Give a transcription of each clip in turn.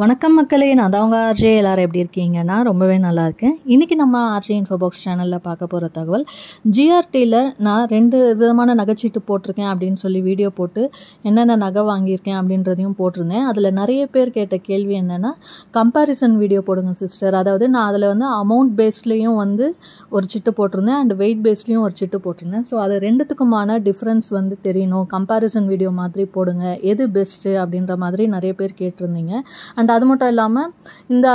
வணக்கம் மக்களே, நான் தான் உங்கள் ஆர்ஜே. எல்லோரும் எப்படி இருக்கீங்க? நான் ரொம்பவே நல்லா இருக்கேன். இன்றைக்கி நம்ம ஆர்ஜே இன்ஃபோபாக்ஸ் சேனலில் பார்க்க போகிற தகவல், ஜிஆர்டியில் நான் 2 விதமான நகைச்சீட்டு போட்டிருக்கேன் அப்படின்னு சொல்லி வீடியோ போட்டு என்னென்ன நகை வாங்கியிருக்கேன் அப்படின்றதையும் போட்டிருந்தேன். அதில் நிறைய பேர் கேட்ட கேள்வி என்னென்னா, கம்பேரிசன் வீடியோ போடுங்க சிஸ்டர். அதாவது நான் அதில் வந்து அமௌண்ட் பேஸ்லேயும் வந்து ஒரு சிட்டு போட்டிருந்தேன் அண்ட் வெயிட் பேஸ்லேயும் ஒரு சிட்டு போட்டிருந்தேன். ஸோ அது ரெண்டுத்துக்குமான டிஃப்ரென்ஸ் வந்து தெரியணும், கம்பேரிசன் வீடியோ மாதிரி போடுங்க, எது பெஸ்ட்டு அப்படின்ற மாதிரி நிறைய பேர் கேட்டிருந்தீங்க. அண்ட் அது மட்டும் இல்லாமல் இந்த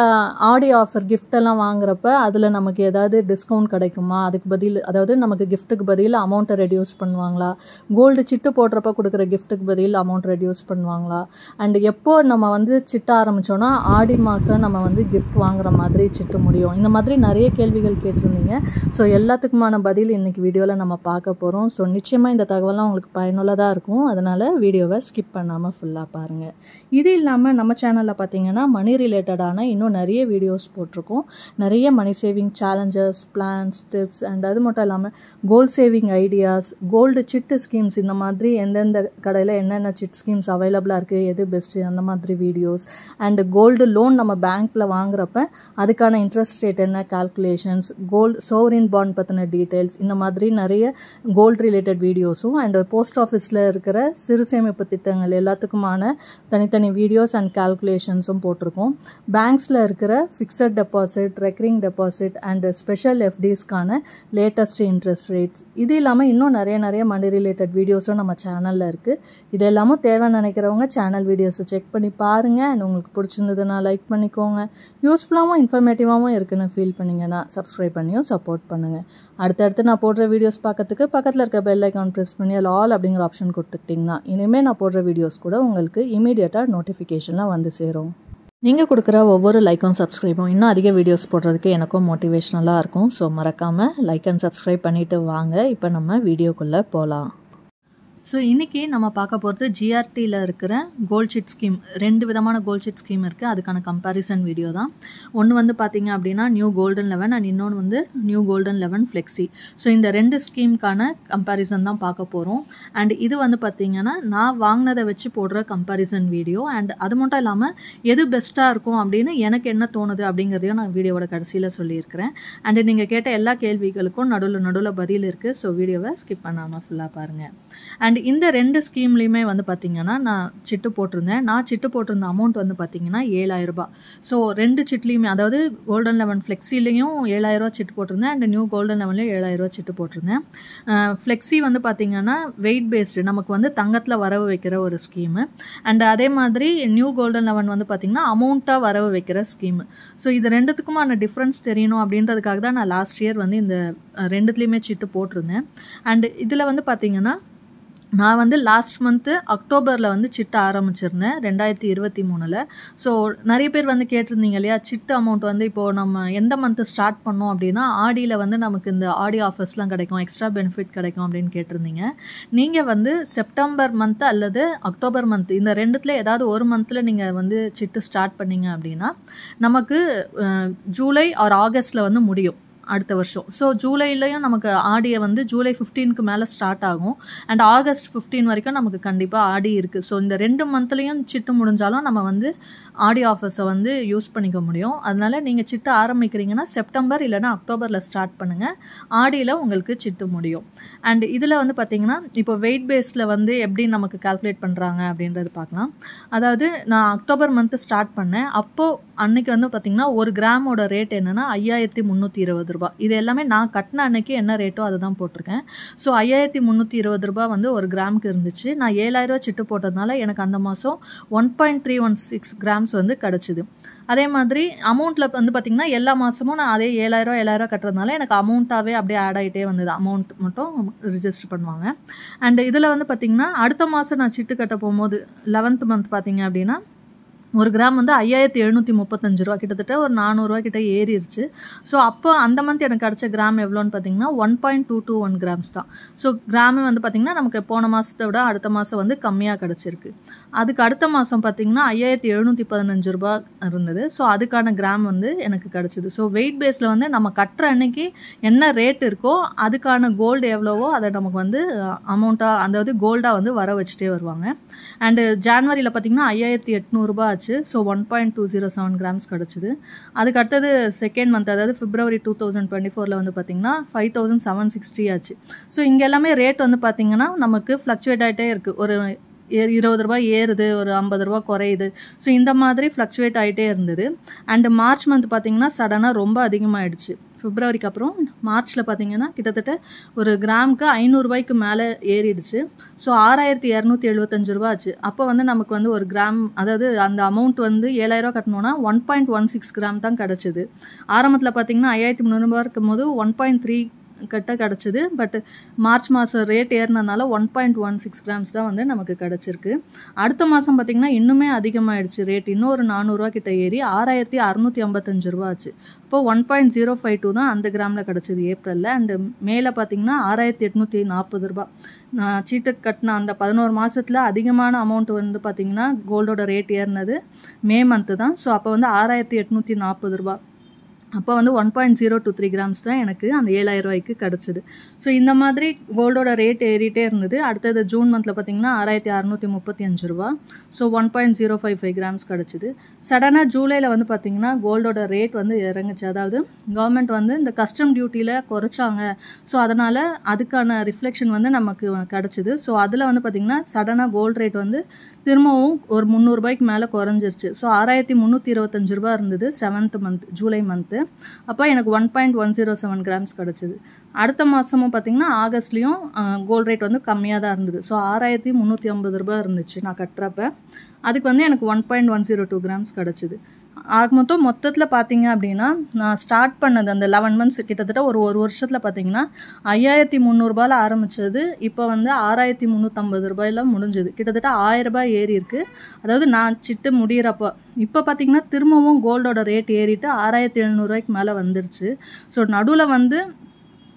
ஆடி ஆஃபர் கிஃப்டெல்லாம் வாங்குறப்ப அதில் நமக்கு ஏதாவது டிஸ்கவுண்ட் கிடைக்குமா, அதுக்கு பதில் அதாவது நமக்கு கிஃப்ட்டுக்கு பதில் அமௌண்ட்டை ரெடியூஸ் பண்ணுவாங்களா, கோல்டு சிட்டு போடுறப்ப கொடுக்குற கிஃப்ட்டுக்கு பதில் அமௌண்ட் ரெடியூஸ் பண்ணுவாங்களா, அண்ட் எப்போ நம்ம வந்து சிட்ட ஆரம்பித்தோன்னா ஆடி மாதம் நம்ம வந்து கிஃப்ட் வாங்குற மாதிரி சிட்டு முடியும். இந்த மாதிரி நிறைய கேள்விகள் கேட்டிருந்தீங்க. ஸோ எல்லாத்துக்குமான பதில் இன்றைக்கி வீடியோவில் நம்ம பார்க்க போகிறோம். ஸோ நிச்சயமாக இந்த தகவலாம் உங்களுக்கு பயனுள்ளதாக இருக்கும். அதனால் வீடியோவை ஸ்கிப் பண்ணாமல் ஃபுல்லாக பாருங்கள். இது இல்லாமல் நம்ம சேனலில் பார்த்தீங்கன்னா மணி ரிலேட்டடான இன்னும் நிறைய வீடியோஸ் போட்டிருக்கோம். நிறைய money saving challenges, plans, tips and அது மட்டும் இல்லாமல் gold saving ideas, gold chit schemes, இந்த மாதிரி எந்தெந்த கடையில் என்னென்ன சிட் ஸ்கீம்ஸ் அவைலபிளாக இருக்குது, எது பெஸ்ட்டு, அந்த மாதிரி வீடியோஸ் அண்ட் கோல்டு லோன் நம்ம பேங்க்கில் வாங்குறப்ப அதுக்கான இன்ட்ரெஸ்ட் ரேட் என்ன, கால்குலேஷன்ஸ், கோல்டு சோவரின் பாண்ட் பற்றின டீட்டெயில்ஸ், இந்த மாதிரி நிறைய கோல்டு ரிலேட்டட் வீடியோஸும் அண்ட் போஸ்ட் ஆஃபீஸில் இருக்கிற சிறு சேமிப்பு திட்டங்கள் எல்லாத்துக்குமான தனித்தனி வீடியோஸ் அண்ட் கால்குலேஷன்ஸும் போட்டிருக்கோம். பேங்க்ஸில் இருக்கிற fixed deposit, recurring deposit and special எஃப்டிஸ்க்கான லேட்டஸ்ட் இன்ட்ரெஸ்ட் ரேட்ஸ், இது இல்லாமல் இன்னும் நிறைய மணி ரிலேட்டட் வீடியோஸும் நம்ம சேனலில் இருக்குது. இது எல்லாமும் தேவைன்னு நினைக்கிறவங்க சேனல் வீடியோஸை செக் பண்ணி பாருங்கள். அண்ட் உங்களுக்கு பிடிச்சிருந்ததுன்னா லைக் பண்ணிக்கோங்க. யூஸ்ஃபுல்லாகவும் இன்ஃபர்மேட்டிவாகவும் இருக்குன்னு ஃபீல் பண்ணிங்கன்னா சப்ஸ்கிரைப் பண்ணியும் சப்போர்ட் பண்ணுங்கள். அடுத்தடுத்து நான் போடுற வீடியோஸ் பார்க்கறதுக்கு பக்கத்தில் இருக்க பெல் ஐக்கான் ப்ரெஸ் பண்ணி அதில் ஆல் அப்படிங்கிற ஆப்ஷன் கொடுத்துக்கிட்டிங்கன்னா இனிமேல் நான் போடுற வீடியோஸ் கூட உங்களுக்கு இமீடியட்டாக நோட்டிஃபிகேஷன்லாம் வந்து சேரும். நீங்கள் கொடுக்குற ஒவ்வொரு லைக்கும் சப்ஸ்கிரைபும் இன்னும் அதிக வீடியோஸ் போடுறதுக்கு எனக்கும் மோட்டிவேஷ்னலாக இருக்கும். ஸோ மறக்காமல் லைக் அண்ட் சப்ஸ்கிரைப் பண்ணிவிட்டு வாங்க. இப்போ நம்ம வீடியோக்குள்ளே போகலாம். ஸோ இன்றைக்கி நம்ம பார்க்க போகிறது ஜிஆர்டியில் இருக்கிற கோல்ட் ஷீட் ஸ்கீம். 2 விதமான கோல்ட் ஷீட் ஸ்கீம் இருக்குது. அதுக்கான கம்பேரிசன் வீடியோ தான். ஒன்று வந்து பார்த்திங்க அப்படின்னா நியூ கோல்டன் 11 அண்ட் இன்னொன்று வந்து நியூ கோல்டன் 11 ஃப்ளெக்ஸி. ஸோ இந்த 2 ஸ்கீமுக்கான கம்பேரிசன் தான் பார்க்க போகிறோம். அண்ட் இது வந்து பார்த்திங்கன்னா நான் வாங்கினதை வச்சு போடுற கம்பேரிசன் வீடியோ. அண்ட் அது மட்டும் இல்லாமல் எது பெஸ்ட்டாக இருக்கும் அப்படின்னு எனக்கு என்ன தோணுது அப்படிங்கிறதையும் நான் வீடியோவோட கடைசியில் சொல்லியிருக்கிறேன். அண்டு நீங்கள் கேட்ட எல்லா கேள்விகளுக்கும் நடுவில் பதில் இருக்குது. ஸோ வீடியோவை ஸ்கிப் பண்ணாமல் ஃபுல்லாக பாருங்கள். அண்ட் இந்த 2 ஸ்கீம்லேயுமே வந்து பார்த்திங்கன்னா நான் சிட்டு போட்டிருந்தேன். நான் சிட்டு போட்டிருந்த அமௌண்ட் வந்து பார்த்திங்கன்னா 7,000 ரூபாய். ஸோ 2 சிட்லேயுமே, அதாவது கோல்டன் 11 ஃப்ளெக்ஸிலையும் 7,000 ரூபா சிட்டு போட்டிருந்தேன் அண்ட் நியூ கோல்டன் 11லையும் 7,000 ரூபா சிட்டு போட்டிருந்தேன். ஃப்ளெக்ஸி வந்து பார்த்திங்கன்னா வெயிட் பேஸ்டு, நமக்கு வந்து தங்கத்தில் வரவு வைக்கிற ஒரு ஸ்கீமு. அண்ட் அதே மாதிரி நியூ கோல்டன் 11 வந்து பார்த்திங்கன்னா அமௌண்ட்டாக வரவு வைக்கிற ஸ்கீமு. ஸோ இது ரெண்டுத்துக்குமான டிஃப்ரென்ஸ் தெரியணும் அப்படின்றதுக்காக தான் நான் லாஸ்ட் இயர் வந்து இந்த 2த்துலேயுமே சிட்டு போட்டிருந்தேன். அண்ட் இதில் வந்து பார்த்திங்கன்னா நான் வந்து லாஸ்ட் மந்த்து அக்டோபரில் வந்து சிட்டு ஆரம்பிச்சிருந்தேன் 2023. ஸோ நிறைய பேர் வந்து கேட்டிருந்தீங்க இல்லையா, சிட்டு அமௌண்ட் வந்து இப்போது நம்ம எந்த மந்த்து ஸ்டார்ட் பண்ணோம் அப்படின்னா ஆடியில் வந்து நமக்கு இந்த ஆடி ஆஃபர்ஸ்லாம் கிடைக்கும், எக்ஸ்ட்ரா பெனிஃபிட் கிடைக்கும் அப்படின்னு கேட்டிருந்தீங்க. நீங்கள் வந்து செப்டம்பர் மந்த்து அல்லது அக்டோபர் மந்த்து இந்த 2த்துல ஏதாவது ஒரு மந்தில் நீங்கள் வந்து சிட்டு ஸ்டார்ட் பண்ணிங்க அப்படின்னா நமக்கு ஜூலை ஆர் ஆகஸ்ட்டில் வந்து முடியும் அடுத்த வருஷம். ஸோ ஜூலைலையும் நமக்கு ஆடியை வந்து ஜூலை 15க்கு மேலே ஸ்டார்ட் ஆகும் அண்ட் ஆகஸ்ட் 15 வரைக்கும் நமக்கு கண்டிப்பாக ஆடி இருக்குது. ஸோ இந்த 2 மந்த்லேயும் சிட்டு முடிஞ்சாலும் நம்ம வந்து ஆடி ஆஃபர்ஸை வந்து யூஸ் பண்ணிக்க முடியும். அதனால் நீங்கள் சிட்டு ஆரம்பிக்கிறீங்கன்னா செப்டம்பர் இல்லைனா அக்டோபரில் ஸ்டார்ட் பண்ணுங்கள். ஆடியில் உங்களுக்கு சிட்டு முடியும். அண்ட் இதில் வந்து பார்த்திங்கன்னா இப்போ வெயிட் பேஸில் வந்து எப்படி நமக்கு கால்குலேட் பண்ணுறாங்க அப்படின்றது பார்க்கலாம். அதாவது நான் அக்டோபர் மந்த்து ஸ்டார்ட் பண்ணேன். அப்போது அன்றைக்கி வந்து பார்த்திங்கன்னா 1 கிராமோட ரேட் என்னென்னா 5,320 ரூபாய். இது எல்லாமே நான் கட்டின அன்னைக்கு என்ன ரேட்டோ அதை தான் போட்டிருக்கேன். ஸோ 5,320 ரூபாய் வந்து 1 கிராமுக்கு இருந்துச்சு. நான் 7,000 ரூபா சிட்டு போட்டதுனால எனக்கு அந்த மாதம் 1.316 கிராம்ஸ் வந்து கிடச்சிது. அதே மாதிரி அமௌண்ட்டில் வந்து பார்த்திங்கன்னா எல்லா மாதமும் நான் அதே 7,000 கட்டுறதுனால எனக்கு அமௌண்ட்டாகவே அப்படியே ஆட் ஆகிட்டே வந்தது. அமௌண்ட் மட்டும் ரிஜிஸ்டர் பண்ணுவாங்க. அண்ட் இதில் வந்து பார்த்திங்கன்னா அடுத்த மாதம் நான் சிட்டு கட்ட போகும்போது 11th மந்த் பார்த்திங்க அப்படின்னா 1 கிராம் வந்து 5,735 ரூபா, கிட்டத்தட்ட ஒரு 400 ரூபா கிட்ட ஏறிடுச்சு. ஸோ அப்போ அந்த மந்த் எனக்கு கிடச்ச கிராம் எவ்வளோன்னு பார்த்தீங்கன்னா 1.221 கிராம்ஸ் தான். ஸோ கிராமு வந்து பார்த்திங்கன்னா நமக்கு போன மாதத்தை விட அடுத்த மாதம் வந்து கம்மியாக கிடச்சிருக்கு. அதுக்கு அடுத்த மாதம் பார்த்திங்கன்னா 5,715 ரூபா இருந்தது. ஸோ அதுக்கான கிராம் வந்து எனக்கு கிடச்சிது. ஸோ வெயிட் பேஸில் வந்து நம்ம கட்டுற அன்னைக்கு என்ன ரேட் இருக்கோ அதுக்கான கோல்டு எவ்வளவோ அதை நமக்கு வந்து அமௌண்ட்டாக, அதாவது கோல்டாக வந்து வர வச்சுட்டே வருவாங்க. அண்டு ஜான்வரியில் பார்த்திங்கன்னா 5,800 ரூபா ஆச்சு. ஆச்சு. ஸோ 1.207 கிராம்ஸ் கிடச்சிது. அதுக்கு அடுத்தது செகண்ட் மந்த், அதாவது February 2024 வந்து பார்த்திங்கன்னா 5760 ஆச்சு. ஸோ இங்கே எல்லாமே ரேட் வந்து பார்த்திங்கன்னா நமக்கு ஃப்ளக்சுவேட் ஆகிட்டே இருக்குது. ஒரு ₹20 ஏறுது, ஒரு ₹50 குறையுது. ஸோ இந்த மாதிரி ஃப்ளக்சுவேட் ஆகிட்டே இருந்தது. அண்டு மார்ச் மந்த் பார்த்திங்கன்னா சடனாக ரொம்ப அதிகமாகிடுச்சு. பிப்ரவரிக்கு அப்புறம் மார்ச்சில் பார்த்திங்கன்னா கிட்டத்தட்ட ஒரு கிராமுக்கு ₹500 மேலே ஏறிடுச்சு. ஸோ ₹6275 ஆச்சு. அப்போ வந்து நமக்கு வந்து ஒரு கிராம், அதாவது அந்த அமௌண்ட் வந்து ₹7000 கட்டணும்னா 1.16 கிராம் தான் கிடச்சிது. ஆரம்பத்தில் பார்த்திங்கன்னா ₹5300 இருக்கும்போது 1.3 கட்ட கிடச்சிது. பட் மார்ச் மாதம் ரேட் ஏறினதுனால 1.16 கிராம்ஸ் தான் வந்து நமக்கு கிடச்சிருக்கு. அடுத்த மாதம் பார்த்திங்கன்னா இன்னுமே அதிகமாகிடுச்சு ரேட். இன்னும் ஒரு ₹400 கிட்ட ஏறி ₹6655 ஆச்சு. இப்போ 1.052 தான் அந்த கிராமில் கிடச்சிது ஏப்ரலில். அண்டு மேலே பார்த்திங்கன்னா ₹6840. நான் சீட்டு கட்டின அந்த 11 மாதத்தில் அதிகமான அமௌண்ட் வந்து பார்த்திங்கன்னா கோல்டோட ரேட் ஏறினது மே மந்த்து தான். ஸோ அப்போ வந்து ₹6840. அப்போ வந்து 1.023 கிராம்ஸ் தான் எனக்கு அந்த ₹7000 கிடச்சிது. ஸோ இந்த மாதிரி கோல்டோட ரேட் ஏறிட்டே இருந்தது. அடுத்தது ஜூன் மந்தில் பார்த்திங்கன்னா ₹6635. ஸோ 1.055 கிராம்ஸ் கிடச்சிது. சடனாக ஜூலையில் வந்து பார்த்திங்கன்னா கோல்டோட ரேட் வந்து இறங்குச்சு. அதாவது கவர்மெண்ட் வந்து இந்த கஸ்டம் டியூட்டியில் குறைச்சாங்க. ஸோ அதனால் அதுக்கான ரிஃப்ளெக்ஷன் வந்து நமக்கு கிடச்சிது. ஸோ அதில் வந்து பார்த்திங்கன்னா சடனாக கோல்டு ரேட் வந்து திரும்பவும் ஒரு ₹300 மேலே குறைஞ்சிருச்சு. ஸோ ₹6325 இருந்தது 7th மந்த், ஜூலை மந்த்து. அப்போ எனக்கு 1.107 கிராம்ஸ் கிடச்சிது. அடுத்த மாதமும் பார்த்திங்கன்னா ஆகஸ்ட்லேயும் கோல்டு ரேட் வந்து கம்மியாக தான் இருந்தது. ஸோ ₹6350 இருந்துச்சு நான் கட்டுறப்ப. அதுக்கு வந்து எனக்கு 1.102 கிராம்ஸ் கிடச்சிது. ஆக மொத்தத்தில் பார்த்தீங்க அப்படின்னா நான் ஸ்டார்ட் பண்ணது அந்த 11 மந்த்ஸ் கிட்டத்தட்ட ஒரு வருஷத்தில் பார்த்தீங்கன்னா ₹5300 ஆரம்பித்தது. இப்போ வந்து ₹6350 முடிஞ்சது. கிட்டத்தட்ட ₹1000 ஏறி இருக்குது. அதாவது நான் சிட்டு முடிகிறப்போ. இப்போ பார்த்திங்கன்னா திரும்பவும் கோல்டோட ரேட் ஏறிட்டு ₹6700 மேலே வந்துருச்சு. ஸோ நடுவில் வந்து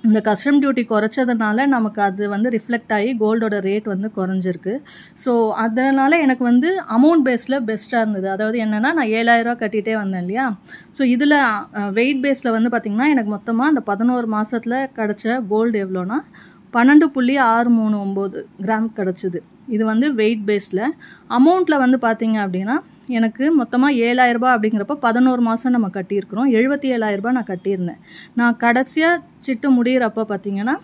இந்த கஸ்டம் டியூட்டி குறைச்சதுனால நமக்கு அது வந்து ரிஃப்ளெக்ட் ஆகி கோல்டோட ரேட் வந்து குறைஞ்சிருக்கு. ஸோ அதனால் எனக்கு வந்து அமௌண்ட் பேஸில் பெஸ்ட்டாக இருந்தது. அதாவது என்னென்னா நான் ₹7000 கட்டிகிட்டே வந்தேன் இல்லையா. ஸோ இதில் வெயிட் பேஸில் வந்து பார்த்திங்கன்னா எனக்கு மொத்தமாக அந்த 11 மாதத்தில் கிடச்ச கோல்டு எவ்வளோனா 12.639 கிராம் கிடச்சிது. இது வந்து வெயிட் பேஸில். அமௌண்ட்டில் வந்து பார்த்திங்க அப்படின்னா எனக்கு மொத்தமாக ₹7000 அப்படிங்கிறப்ப 11 மாதம் நம்ம கட்டியிருக்கிறோம். ₹77,000 நான் கட்டியிருந்தேன். நான் கடைசியாக சிட்டு முடிகிறப்போ பார்த்திங்கன்னா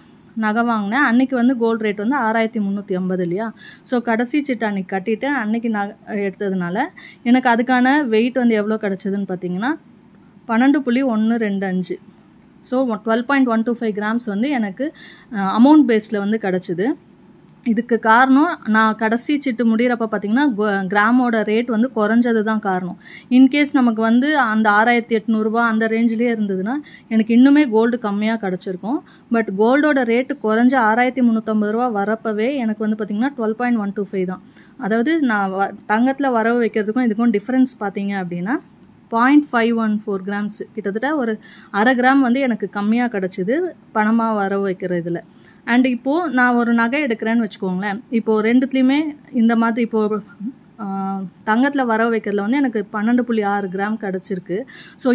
நகை வாங்கினேன். அன்றைக்கி வந்து கோல்டு ரேட் வந்து 6350 இல்லையா. ஸோ கடைசி சிட்டு அன்றைக்கி கட்டிட்டு அன்றைக்கி நகை எடுத்ததுனால எனக்கு அதுக்கான வெயிட் வந்து எவ்வளோ கிடச்சிதுன்னு பார்த்திங்கன்னா 12.125. ஸோ 12.125 கிராம்ஸ் வந்து எனக்கு அமௌண்ட் பேஸில் வந்து கிடச்சிது. இதுக்கு காரணம் நான் கடைசி சிட்டு முடிகிறப்ப பார்த்திங்கன்னா கிராமோட ரேட் வந்து குறைஞ்சது தான் காரணம். இன்கேஸ் நமக்கு வந்து அந்த ₹6800 அந்த ரேஞ்சிலே இருந்ததுன்னா எனக்கு இன்னுமே கோல்டு கம்மியாக கிடச்சிருக்கும். பட் கோல்டோட ரேட்டு குறைஞ்ச ₹6350 வரப்பவே எனக்கு வந்து பார்த்திங்கன்னா 12.125 தான். அதாவது நான் தங்கத்தில் வரவு வைக்கிறதுக்கும் இதுக்கும் டிஃப்ரென்ஸ் பார்த்திங்க அப்படின்னா 0.514 கிராம்ஸ், கிட்டத்தட்ட ஒரு அரை கிராம் வந்து எனக்கு கம்மியாக கிடச்சிது பணமாக வரவு வைக்கிற இதில். அண்ட் இப்போது நான் ஒரு நகை எடுக்கிறேன்னு வச்சுக்கோங்களேன். இப்போது ரெண்டுத்துலேயுமே இந்த மாதிரி இப்போது தங்கத்தில் வரவு வைக்கிறதுல வந்து எனக்கு 12.6 கிராம் கிடச்சிருக்கு. ஸோ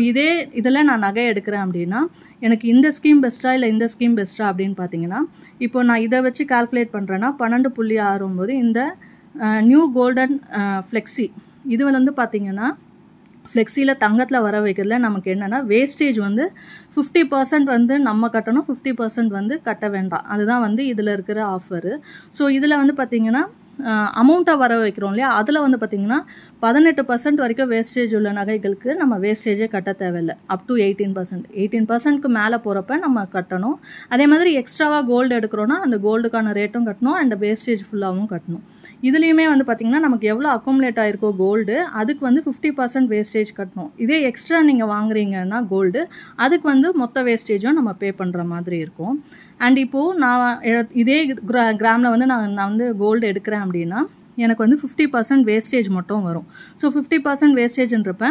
இதில் நான் நகை எடுக்கிறேன் அப்படின்னா எனக்கு இந்த ஸ்கீம் பெஸ்ட்டாக இல்லை இந்த ஸ்கீம் பெஸ்ட்டாக அப்படின்னு பார்த்தீங்கன்னா இப்போ நான் இதை வச்சு கால்குலேட் பண்ணுறேன்னா 12.69 இந்த நியூ கோல்டன் ஃப்ளெக்ஸி இது வந்து பார்த்திங்கன்னா ஃப்ளெக்ஸியில் தங்கத்தில் வர வைக்கிறதுல நமக்கு என்னென்னா வேஸ்டேஜ் வந்து 50% வந்து நம்ம கட்டணும், 50% வந்து கட்ட வேண்டாம். அதுதான் வந்து இதில் இருக்கிற ஆஃபரு. ஸோ இதில் வந்து பார்த்திங்கன்னா அமௌண்ட்டை வர வைக்கிறோம் இல்லையா, அதில் வந்து பார்த்திங்கன்னா 18% வரைக்கும் வேஸ்டேஜ் உள்ள நகைகளுக்கு நம்ம வேஸ்டேஜே கட்ட தேவையில்லை. அப் டு 18%க்கு மேலே போகிறப்ப நம்ம கட்டணும். அதே மாதிரி எக்ஸ்ட்ராவாக கோல்டு எடுக்கிறோன்னா அந்த கோல்டுக்கான ரேட்டும் கட்டணும் அண்ட் வேஸ்டேஜ் ஃபுல்லாகவும் கட்டணும். இதுலேயுமே வந்து பார்த்திங்கன்னா நமக்கு எவ்வளோ அக்குமுலேட் ஆகிருக்கோ கோல்டு அதுக்கு வந்து 50% வேஸ்டேஜ் கட்டணும். இதே எக்ஸ்ட்ரா நீங்கள் வாங்குறீங்கன்னா கோல்டு அதுக்கு வந்து மொத்த வேஸ்டேஜும் நம்ம பே பண்ணுற மாதிரி இருக்கும். அண்ட் இப்போது நான் இதே கிராமில் வந்து நான் வந்து கோல்டு எடுக்கிறேன் அப்படின்னா எனக்கு வந்து 50% வேஸ்டேஜ் மட்டும் வரும். ஸோ 50% வேஸ்டேஜ்ன்றப்ப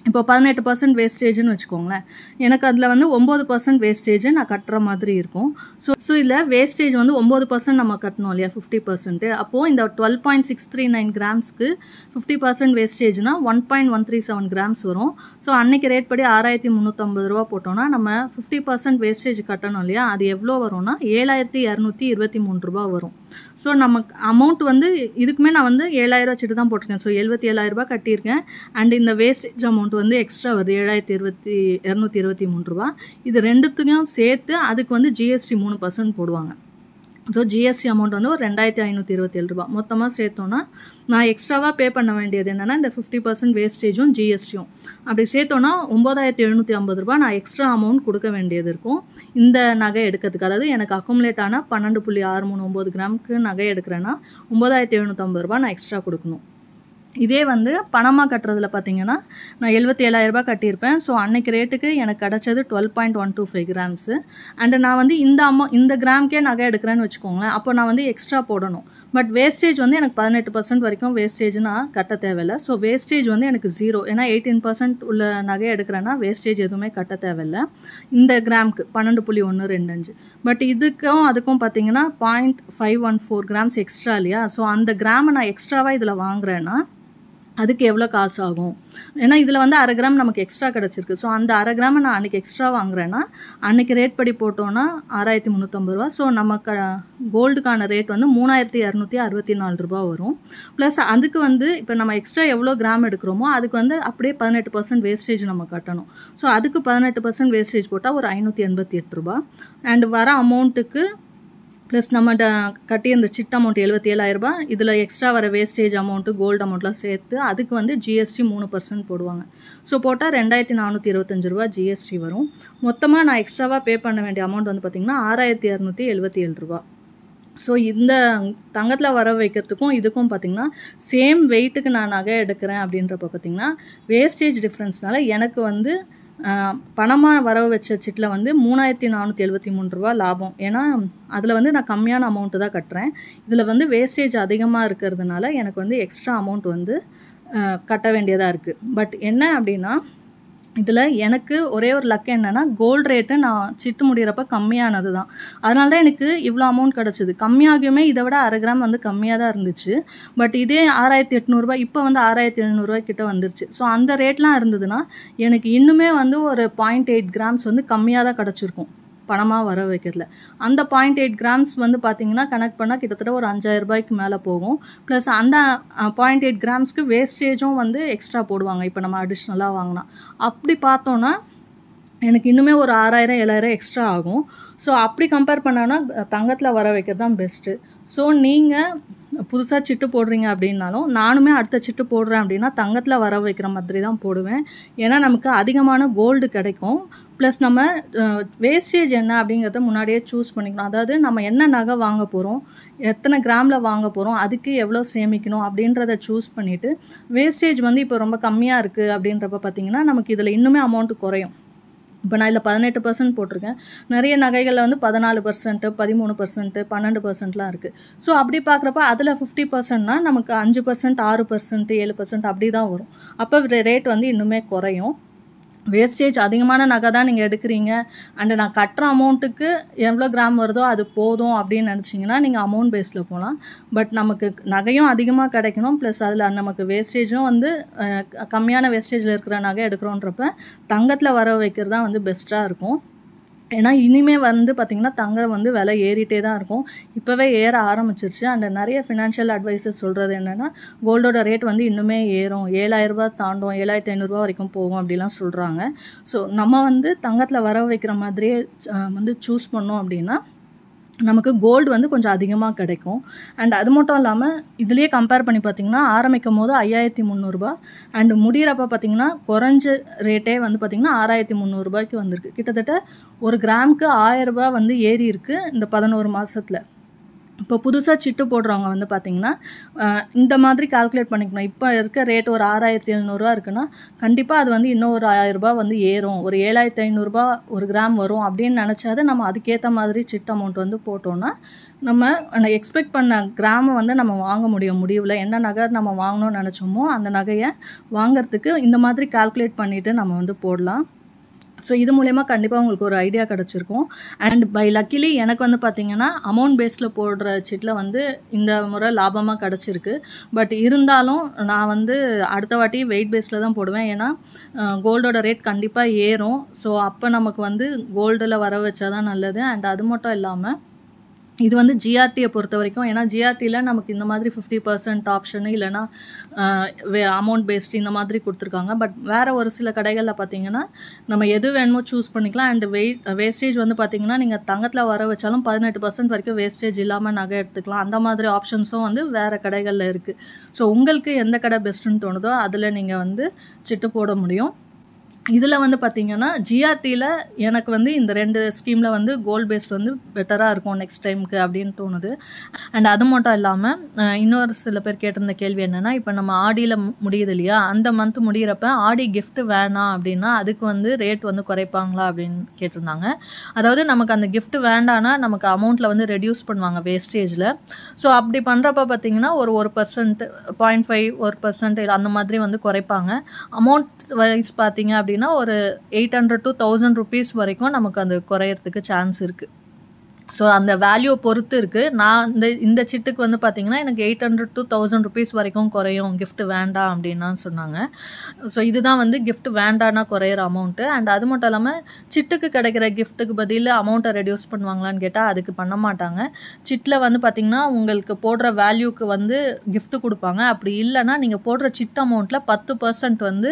இப்போ 18% வேஸ்டேஜ்னு வச்சுக்கோங்களேன். எனக்கு அதில் வந்து 9% வேஸ்டேஜ் நான் கட்டுற மாதிரி இருக்கும். ஸோ ஸோ இதில் வேஸ்டேஜ் வந்து 9% நம்ம கட்டணும் இல்லையா, 50%. அப்போது இந்த 12.639 கிராம்ஸ்க்கு 50% வேஸ்டேஜ்னா 1.137 கிராம்ஸ் வரும். ஸோ அன்னைக்கு ரேட் படி 6350 ரூபா போட்டோம்னா நம்ம 50% வேஸ்டேஜ் கட்டணும் இல்லையா, அது எவ்வளோ வரும்னா 7223 ரூபா வரும். ஸோ நமக்கு அமௌண்ட் வந்து இதுக்குமே நான் வந்து 7000 சீட்டு தான் போட்டிருக்கேன். ஸோ 77,000 ரூபா கட்டியிருக்கேன். அண்ட் இந்த வேஸ்டேஜ் அமௌண்ட் வந்து எக்ஸ்ட்ரா வருது 7223 ரூபா. இது ரெண்டுத்துக்கும் சேர்த்து அதுக்கு வந்து ஜிஎஸ்டி 3% போடுவாங்க. ஸோ ஜிஎஸ்டி அமௌண்ட் வந்து ஒரு 2527 ரூபா. மொத்தமாக சேர்த்தோன்னா நான் எக்ஸ்ட்ராவாக பே பண்ண வேண்டியது என்னென்னா இந்த 50% வேஸ்டேஜும் ஜிஎஸ்டியும் அப்படி சேர்த்தோன்னா 9750 ரூபா நான் எக்ஸ்ட்ரா அமௌண்ட் கொடுக்க வேண்டியது இருக்கும் இந்த நகை எடுக்கிறதுக்கு. அதாவது எனக்கு அக்குமுலேட் ஆன 12.639 கிராமுக்கு நகை எடுக்கிறேன்னா 9750 ரூபா நான் எக்ஸ்ட்ரா கொடுக்கணும். இதே வந்து பணமாக கட்டுறதுல பார்த்தீங்கன்னா நான் 77,000 ரூபா கட்டியிருப்பேன். ஸோ அன்னைக்கு ரேட்டுக்கு எனக்கு கிடச்சது 12.125 கிராம்ஸு. அண்டு நான் வந்து இந்த கிராம்க்கே நகை எடுக்கிறேன்னு வச்சுக்கோங்களேன், அப்போ நான் வந்து எக்ஸ்ட்ரா போடணும். பட் வேஸ்டேஜ் வந்து எனக்கு 18% வரைக்கும் வேஸ்டேஜ் நான் கட்ட தேவையில்லை. ஸோ வேஸ்டேஜ் வந்து எனக்கு 0. ஏன்னா 18% உள்ள நகை எடுக்கிறேன்னா வேஸ்டேஜ் எதுவுமே கட்ட தேவையில்லை இந்த கிராமுக்கு 12.125. பட் அதுக்கும் பார்த்தீங்கன்னா 0.514 கிராம்ஸ் எக்ஸ்ட்ரா இல்லையா. ஸோ அந்த கிராமை நான் எக்ஸ்ட்ராவாக இதில் வாங்குறேன்னா அதுக்கு எவ்வளோ காசு ஆகும்? ஏன்னா இதில் வந்து 1/2 கிராம் நமக்கு எக்ஸ்ட்ரா கிடச்சிருக்கு. ஸோ அந்த 1/2 கிராமை நான் அன்றைக்கி எக்ஸ்ட்ரா வாங்குறேன்னா அன்றைக்கி ரேட் படி போட்டோன்னா 6350 ரூபா. ஸோ நமக்கு கோல்டுக்கான ரேட் வந்து 3264 ரூபா வரும். ப்ளஸ் அதுக்கு வந்து இப்போ நம்ம எக்ஸ்ட்ரா எவ்வளோ கிராம் எடுக்கிறோமோ அதுக்கு வந்து அப்படியே 18% வேஸ்டேஜ் நம்ம கட்டணும். ஸோ அதுக்கு 18% வேஸ்டேஜ் போட்டால் ஒரு 588 ரூபா. அண்ட் வர அமௌண்ட்டுக்கு ப்ளஸ் நம்மகிட்ட கட்டி அந்த சிட் அமௌண்ட் 77,000 ரூபா, இதில் எக்ஸ்ட்ரா வர வேஸ்டேஜ் அமௌண்ட்டு கோல்டு அமௌண்ட்லாம் சேர்த்து அதுக்கு வந்து ஜிஎஸ்டி 3% போடுவாங்க. ஸோ போட்டால் 2425 ரூபா ஜிஎஸ்டி வரும். மொத்தமாக நான் எக்ஸ்ட்ராவாக பே பண்ண வேண்டிய அமௌண்ட் வந்து பார்த்திங்கன்னா 6277 ரூபா. ஸோ இந்த தங்கத்தில் வர வைக்கிறதுக்கும் இதுக்கும் பார்த்திங்கன்னா சேம் வெயிட்டுக்கு நான் நகை எடுக்கிறேன் அப்படின்றப்ப பார்த்திங்கன்னா வேஸ்டேஜ் டிஃப்ரென்ஸ்னால எனக்கு வந்து பணமாக வரவு வச்ச சிட்டில் வந்து 3473 ரூபா லாபம். ஏன்னா அதில் வந்து நான் கம்மியான அமௌண்ட்டு தான் கட்டுறேன். இதில் வந்து வேஸ்டேஜ் அதிகமாக இருக்கிறதுனால எனக்கு வந்து எக்ஸ்ட்ரா அமௌண்ட் வந்து கட்ட வேண்டியதாக இருக்குது. பட் என்ன அப்படின்னா இதில் எனக்கு ஒரே ஒரு லக் என்னென்னா கோல்டு ரேட்டு நான் சிட்டு முடிகிறப்ப கம்மியானது தான். அதனால தான் எனக்கு இவ்வளோ அமௌண்ட் கிடச்சிது. கம்மியாகியுமே இதை விட 1/2 கிராம் வந்து கம்மியாக தான் இருந்துச்சு. பட் இதே 6800 ரூபா இப்போ வந்து 6700 ரூபாய் கிட்ட வந்துருச்சு. ஸோ அந்த ரேட்லாம் இருந்ததுன்னா எனக்கு இன்னுமே வந்து ஒரு 0.8 கிராம்ஸ் வந்து கம்மியாக தான் கிடச்சிருக்கும் பணமாக வர வைக்கிறதுல. அந்த 0.8 கிராம்ஸ் வந்து பார்த்திங்கன்னா கனெக்ட் பண்ணால் கிட்டத்தட்ட ஒரு 5000 ரூபாய்க்கு மேலே போகும். ப்ளஸ் அந்த 0.8 கிராம்ஸ்க்கு வேஸ்டேஜும் வந்து எக்ஸ்ட்ரா போடுவாங்க இப்போ நம்ம அடிஷ்னலாக வாங்கினா. அப்படி பார்த்தோன்னா எனக்கு இன்னுமே ஒரு 6000 7000 எக்ஸ்ட்ரா ஆகும். ஸோ அப்படி கம்பேர் பண்ணோன்னா தங்கத்தில் வர வைக்கிறது தான் பெஸ்ட்டு. ஸோ நீங்கள் புதுசாக சிட்டு போடுறீங்க அப்படின்னாலும் நானுமே அடுத்த சிட்டு போடுறேன் அப்படின்னா தங்கத்தில் வர வைக்கிற மாதிரி தான் போடுவேன். ஏன்னா நமக்கு அதிகமான கோல்டு கிடைக்கும். ப்ளஸ் நம்ம வேஸ்டேஜ் என்ன அப்படிங்கிறத முன்னாடியே சூஸ் பண்ணிக்கணும். அதாவது நம்ம என்ன நகை வாங்க போகிறோம், எத்தனை கிராமில் வாங்க போகிறோம், அதுக்கு எவ்வளோ சேமிக்கணும் அப்படின்றத சூஸ் பண்ணிவிட்டு வேஸ்டேஜ் வந்து இப்போ ரொம்ப கம்மியாக இருக்குது அப்படின்றப்ப பார்த்திங்கன்னா நமக்கு இதில் இன்னுமே அமௌண்ட்டு குறையும். இப்போ நான் இதில் 18% போட்டிருக்கேன். நிறைய நகைகளில் வந்து 14%, 13%, 12%லாம் இருக்குது. ஸோ அப்படி பார்க்குறப்ப அதில் 50%னா நமக்கு 5%, 6%, 7% அப்படி தான் வரும். அப்போ ரேட் வந்து இன்னுமே குறையும். வேஸ்டேஜ் அதிகமான நகை தான் நீங்கள் எடுக்கிறீங்க அண்டு நான் கட்டுற அமௌண்ட்டுக்கு எவ்வளோ கிராம் வருதோ அது போதும் அப்படின்னு நினச்சிங்கன்னா நீங்கள் அமௌண்ட் பேஸில் போகலாம். பட் நமக்கு நகையும் அதிகமாக கிடைக்கணும், ப்ளஸ் அதில் நமக்கு வேஸ்டேஜும் வந்து கம்மியான வேஸ்டேஜில் இருக்கிற நகை எடுக்கிறோன்றப்ப தங்கத்தில் வர வைக்கிறது தான் வந்து பெஸ்ட்டாக இருக்கும். ஏன்னா இனிமேல் வந்து பார்த்திங்கன்னா தங்கம் வந்து விலை ஏறிட்டே தான் இருக்கும். இப்போவே ஏற ஆரம்பிச்சிருச்சு. அண்ட் நிறைய ஃபினான்ஷியல் அட்வைசர்ஸ் சொல்கிறது என்னென்னா கோல்டோட ரேட் வந்து இன்னுமே ஏறும், 7000 ரூபா தாண்டும், 7500 ரூபா வரைக்கும் போகும் அப்படிலாம் சொல்கிறாங்க. ஸோ நம்ம வந்து தங்கத்தில் வர வைக்கிற மாதிரியே வந்து சூஸ் பண்ணோம் அப்படின்னா நமக்கு கோல்டு வந்து கொஞ்சம் அதிகமாக கிடைக்கும். அண்ட் அது மட்டும் இல்லாமல் இதுலேயே கம்பேர் பண்ணி பார்த்திங்கன்னா ஆரம்பிக்கும் போது 5300 ரூபா அண்டு முடிகிறப்ப பார்த்திங்கன்னா குறைஞ்ச ரேட்டே வந்து பார்த்திங்கன்னா 6300 ரூபாய்க்கு வந்திருக்கு. கிட்டத்தட்ட ஒரு கிராமுக்கு 1000 ரூபா வந்து ஏறி இருக்குது இந்த 11 மாதத்தில். இப்போ புதுசாக சிட்டு போடுறவங்க வந்து பார்த்திங்கன்னா இந்த மாதிரி கால்குலேட் பண்ணிக்கணும். இப்போ இருக்க ரேட் ஒரு 6700 ரூபா இருக்குன்னா கண்டிப்பாக அது வந்து இன்னும் ஒரு 1000 ரூபா வந்து ஏறும், ஒரு 7500 ரூபா ஒரு கிராம் வரும் அப்படின்னு நினச்சாது நம்ம அதுக்கேற்ற மாதிரி சிட் அமௌண்ட் வந்து போட்டோன்னா நம்ம எக்ஸ்பெக்ட் பண்ண கிராமை வந்து நம்ம வாங்க முடியல. என்ன நகை நம்ம வாங்கணும்னு நினச்சோமோ அந்த நகையை வாங்கிறதுக்கு இந்த மாதிரி கால்குலேட் பண்ணிவிட்டு நம்ம வந்து போடலாம். ஸோ இது மூலயமா கண்டிப்பாக உங்களுக்கு ஒரு ஐடியா கிடச்சிருக்கும். அண்ட் பை லக்கிலி எனக்கு வந்து பார்த்திங்கன்னா அமௌண்ட் பேஸில் போடுற சிட்டில் வந்து இந்த முறை லாபமாக கிடச்சிருக்கு. பட் இருந்தாலும் நான் வந்து அடுத்த வாட்டி வெயிட் பேஸில் தான் போடுவேன். ஏன்னா கோல்டோட ரேட் கண்டிப்பாக ஏறும். ஸோ அப்போ நமக்கு வந்து கோல்டில் வர வச்சா தான் நல்லது. அண்ட் அது மட்டும் இல்லாமல் இது வந்து ஜிஆர்டியை பொறுத்த வரைக்கும், ஏன்னா ஜிஆர்டியில் நமக்கு இந்த மாதிரி 50% ஆப்ஷனு இல்லைனா அமௌண்ட் பேஸ்டு இந்த மாதிரி கொடுத்துருக்காங்க. பட் வேறு ஒரு சில கடைகளில் பார்த்தீங்கன்னா நம்ம எது வேணுமோ சூஸ் பண்ணிக்கலாம். அண்ட் வேஸ்டேஜ் வந்து பார்த்திங்கன்னா நீங்கள் தங்கத்தில் வர வச்சாலும் 18% வரைக்கும் வேஸ்டேஜ் இல்லாமல் நகை எடுத்துக்கலாம். அந்த மாதிரி ஆப்ஷன்ஸும் வந்து வேறு கடைகளில் இருக்குது. ஸோ உங்களுக்கு எந்த கடை பெஸ்ட்டுன்னு தோணுதோ அதில் நீங்கள் வந்து சிட்டு போட முடியும். இதில் வந்து பார்த்திங்கன்னா ஜிஆர்டியில் எனக்கு வந்து இந்த 2 ஸ்கீமில் வந்து கோல்டு பேஸ்ட் வந்து பெட்டராக இருக்கும் நெக்ஸ்ட் டைமுக்கு அப்படின்னு தோணுது. அண்ட் அது மட்டும் இல்லாமல் இன்னொரு சில பேர் கேட்டிருந்த கேள்வி என்னென்னா, இப்போ நம்ம ஆடியில் முடியுது இல்லையா, அந்த மந்த் முடிகிறப்ப ஆடி கிஃப்ட்டு வேணாம் அப்படின்னா அதுக்கு வந்து ரேட் வந்து குறைப்பாங்களா அப்படின்னு கேட்டிருந்தாங்க. அதாவது நமக்கு அந்த கிஃப்ட் வேண்டான்னா நமக்கு அமௌண்ட்டில் வந்து ரெடியூஸ் பண்ணுவாங்க வேஸ்டேஜில். ஸோ அப்படி பண்ணுறப்ப பார்த்திங்கன்னா ஒரு 1%, 0.5, 1% அந்த மாதிரி வந்து குறைப்பாங்க. அமௌண்ட் வைஸ் பார்த்திங்க அப்படின்னா ஒரு 800 to 1000 rupees வரைக்கும் நமக்கு அது குறையறதுக்கு சான்ஸ் இருக்குது. ஸோ அந்த வேல்யூவை பொறுத்து இருக்குது. நான் இந்த சிட்டுக்கு வந்து பார்த்திங்கன்னா எனக்கு 800 to 1000 rupees வரைக்கும் குறையும் கிஃப்ட் வேண்டாம் அப்படின்னா சொன்னாங்க. ஸோ இதுதான் வந்து கிஃப்ட் வேண்டான்னா குறையிற அமௌண்ட்டு. அண்ட் அது மட்டும் இல்லாமல் சிட்டுக்கு கிடைக்கிற கிஃப்ட்டுக்கு பதில் அமௌண்ட்டை ரெடியூஸ் பண்ணுவாங்களான்னு கேட்டால் அதுக்கு பண்ண மாட்டாங்க. சிட்டில் வந்து பார்த்திங்கன்னா உங்களுக்கு போடுற வேல்யூக்கு வந்து கிஃப்ட்டு கொடுப்பாங்க. அப்படி இல்லைனா நீங்கள் போடுற சிட் அமௌண்ட்டில் 10% வந்து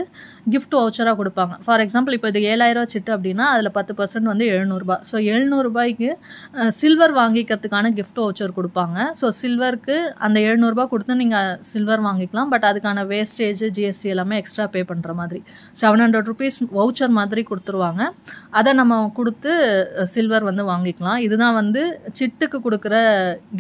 கிஃப்ட் வவுச்சராக கொடுப்பாங்க. ஃபார் எக்ஸாம்பிள் இப்போ இது 7000 சிட்டு அப்படின்னா அதில் 10% வந்து 700 ஸோ 700 ரூபாய்க்கு சில்வர் வாங்கிக்கிறதுக்கான கிஃப்ட் வவுச்சர் கொடுப்பாங்க. ஸோ சில்வருக்கு அந்த 700 கொடுத்து நீங்கள் சில்வர் வாங்கிக்கலாம். பட் அதுக்கான வேஸ்டேஜ் ஜிஎஸ்டி எல்லாமே எக்ஸ்ட்ரா பே பண்ணுற மாதிரி 700 rupees வவுச்சர் மாதிரி கொடுத்துருவாங்க. அதை நம்ம கொடுத்து சில்வர் வந்து வாங்கிக்கலாம். இதுதான் வந்து சிட்டுக்கு கொடுக்குற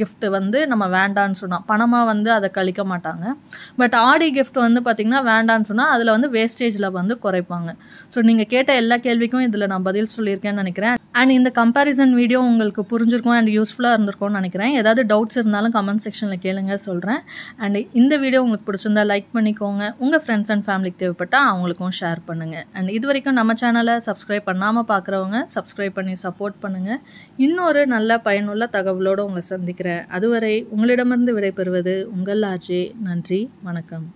கிஃப்ட் வந்து நம்ம வேண்டான்னு சொன்னால் பணமாக வந்து அதை கழிக்க மாட்டாங்க. பட் ஆடி கிஃப்ட் வந்து பார்த்திங்கன்னா வேண்டான்னு சொன்னால் அதில் வந்து வேஸ்டேஜில் வந்து குறைப்பாங்க. ஸோ நீங்கள் கேட்ட எல்லா கேள்விக்கும் இதில் நான் பதில் சொல்லியிருக்கேன்னு நினைக்கிறேன். அண்ட் இந்த கம்பேரிசன் வீடியோ உங்களுக்கு புரிஞ்சிருக்கும் அண்ட் யூஸ்ஃபுல்லாக இருந்திருக்கும்னு நினைக்கிறேன். ஏதாவது டவுட்ஸ் இருந்தாலும் கமெண்ட் செக்ஷனில் கேளுங்க, சொல்கிறேன். அண்ட் இந்த வீடியோ உங்களுக்கு பிடிச்சிருந்தா லைக் பண்ணிக்கோங்க. உங்கள் ஃப்ரெண்ட்ஸ் அண்ட் ஃபேமிலிக்கு தேவைப்பட்டால் அவங்களுக்கும் ஷேர் பண்ணுங்கள். அண்ட் இது வரைக்கும் நம்ம சேனலை சப்ஸ்கிரைப் பண்ணாமல் பார்க்குறவங்க சப்ஸ்கிரைப் பண்ணி சப்போர்ட் பண்ணுங்கள். இன்னொரு நல்ல பயனுள்ள தகவலோடு உங்களை சந்திக்கிறேன். அதுவரை உங்களிடமிருந்து விடைபெறுவது உங்கள் ஆர்ஜே. நன்றி, வணக்கம்.